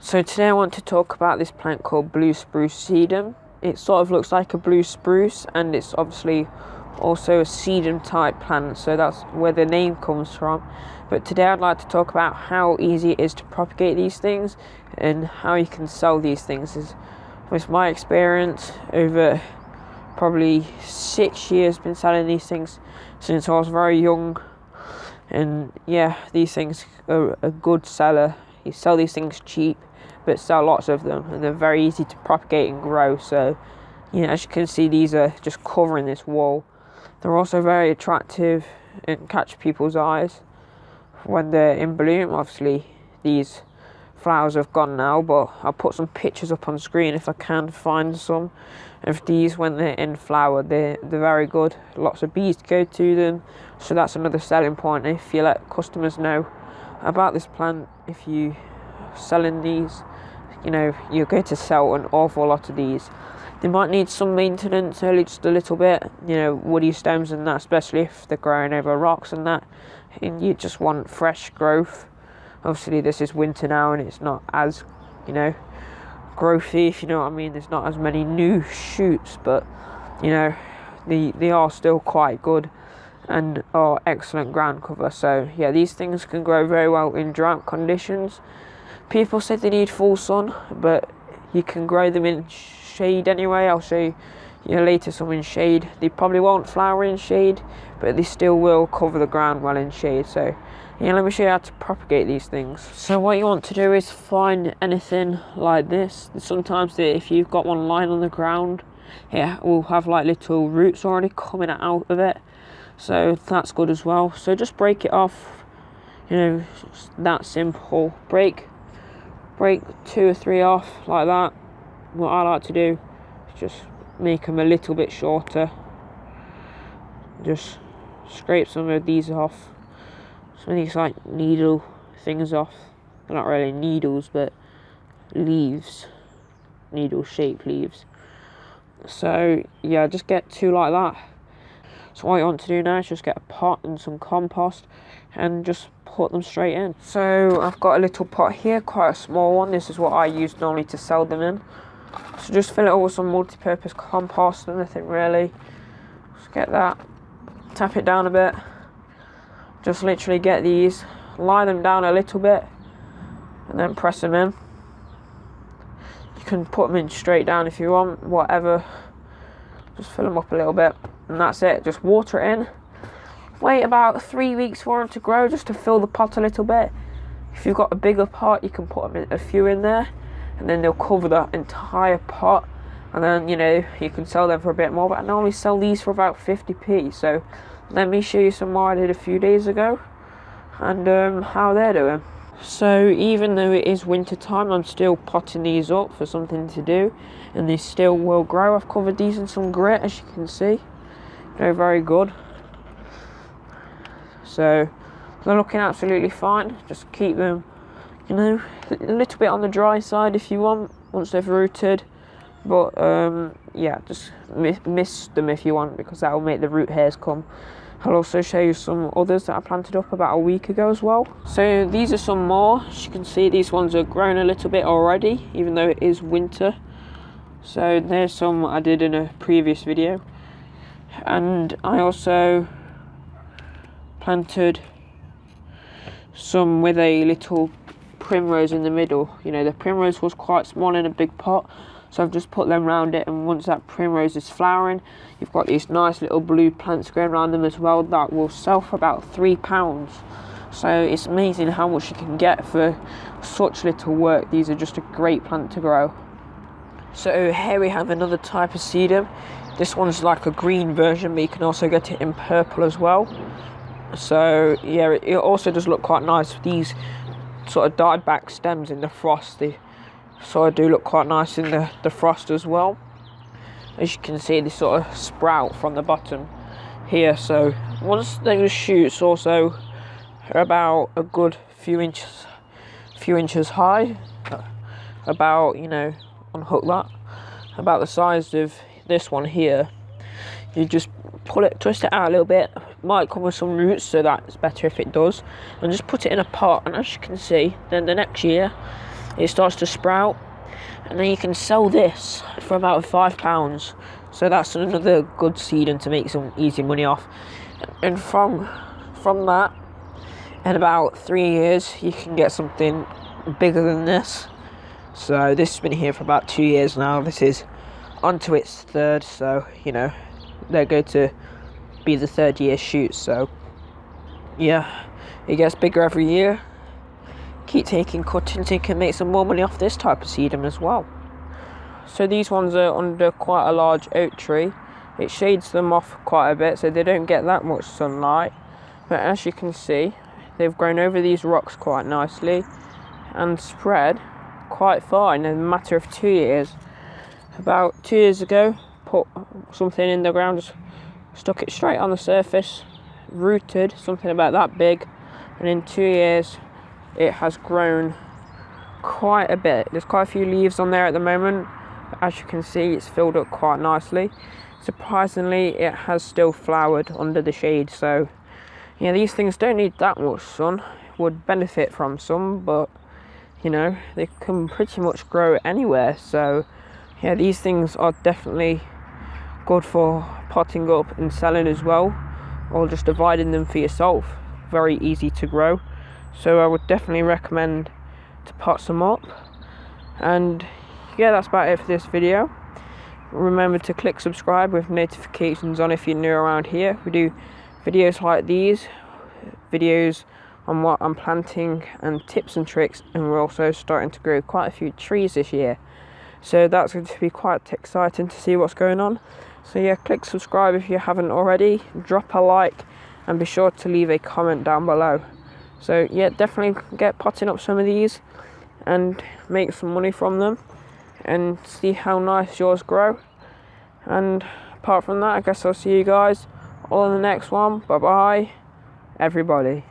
So today I want to talk about this plant called blue spruce sedum. It sort of looks like a blue spruce, and it's obviously also a sedum type plant, so that's where the name comes from. But today I'd like to talk about how easy it is to propagate these things and how you can sell these things. With my experience over probably 6 years, been selling these things since I was very young, and yeah, these things are a good seller. You sell these things cheap but sell lots of them, and they're very easy to propagate and grow. So yeah, as you can see, these are just covering this wall. They're also very attractive and catch people's eyes when they're in bloom. Obviously these flowers have gone now, but I'll put some pictures up on screen if I can find some of these when they're in flower. They're very good. Lots of bees go to them, so that's another selling point. If you let customers know about this plant, if you selling these, you know, you're going to sell an awful lot of these. They might need some maintenance early, just a little bit, you know, woody stems and that, especially if they're growing over rocks and that, and you just want fresh growth. Obviously this is winter now and it's not as, you know, growthy, if you know what I mean. There's not as many new shoots, but you know, they are still quite good and are excellent ground cover. So yeah, these things can grow very well in drought conditions. People said they need full sun, but you can grow them in shade anyway. I'll show you later some in shade. They probably won't flower in shade, but they still will cover the ground well in shade. So yeah, let me show you how to propagate these things. So what you want to do is find anything like this. Sometimes if you've got one lying on the ground, it will have like little roots already coming out of it, so that's good as well. So just break it off, you know, it's that simple. Break 2 or 3 off like that. What I like to do is just make them a little bit shorter. Just scrape some of these off. Some of these like needle things off. They're not really needles, but leaves, needle shaped leaves. So yeah, just get 2 like that. So what you want to do now is just get a pot and some compost and just put them straight in. So I've got a little pot here, quite a small one. This is what I use normally to sell them in. So just fill it all with some multi-purpose compost, nothing really. Just get that, tap it down a bit. Just literally get these, lie them down a little bit, and then press them in. You can put them in straight down if you want, whatever. Just fill them up a little bit, and that's it. Just water it in. Wait about 3 weeks for them to grow, just to fill the pot a little bit. If you've got a bigger pot, you can put a few in there, and then they'll cover that entire pot. And then, you know, you can sell them for a bit more. But I normally sell these for about 50p. So let me show you some more I did a few days ago, and how they're doing. So even though it is winter time, I'm still potting these up for something to do, and they still will grow. I've covered these in some grit, as you can see. They're very good. So they're looking absolutely fine. Just keep them, you know, a little bit on the dry side if you want, once they've rooted. But yeah, just mist them if you want, because that will make the root hairs come. I'll also show you some others that I planted up about a week ago as well. So these are some more. As you can see, these ones are grown a little bit already, even though it is winter. So there's some I did in a previous video. And I also planted some with a little primrose in the middle. You know, the primrose was quite small in a big pot, so I've just put them around it, and once that primrose is flowering, you've got these nice little blue plants growing around them as well that will sell for about £3. So it's amazing how much you can get for such little work. These are just a great plant to grow. So here we have another type of sedum. This one's like a green version, but you can also get it in purple as well. So yeah, it also does look quite nice with these sort of dyed back stems in the frost. They sort of do look quite nice in the frost as well. As you can see, they sort of sprout from the bottom here. So once those shoots also are about a good few inches high, about, you know, unhook that, about the size of this one here. You just pull it, twist it out a little bit. Might come with some roots, so that's better if it does. And just put it in a pot, and as you can see, then the next year it starts to sprout, and then you can sell this for about £5. So that's another good seeding to make some easy money off. And from that, in about 3 years, you can get something bigger than this. So this has been here for about 2 years now. This is onto its third, so you know they're going to be the 3rd year shoot. So yeah, it gets bigger every year. Keep taking cuttings, you can make some more money off this type of sedum as well. So these ones are under quite a large oak tree. It shades them off quite a bit, so they don't get that much sunlight. But as you can see, they've grown over these rocks quite nicely and spread quite far in a matter of 2 years. About 2 years ago, put something in the ground, just stuck it straight on the surface, rooted something about that big, and in 2 years it has grown quite a bit. There's quite a few leaves on there at the moment, but as you can see, it's filled up quite nicely. Surprisingly, it has still flowered under the shade. So yeah, these things don't need that much sun. Would benefit from some, but you know, they can pretty much grow anywhere. So yeah, these things are definitely good for potting up and selling as well, or just dividing them for yourself. Very easy to grow. So I would definitely recommend to pot some up. And yeah, that's about it for this video. Remember to click subscribe with notifications on if you're new around here. We do videos like these, videos on what I'm planting and tips and tricks, and we're also starting to grow quite a few trees this year. So that's going to be quite exciting to see what's going on. So yeah, click subscribe if you haven't already, drop a like, and be sure to leave a comment down below. So yeah, definitely get potting up some of these and make some money from them and see how nice yours grow. And apart from that, I guess I'll see you guys all in the next one. Bye bye, everybody.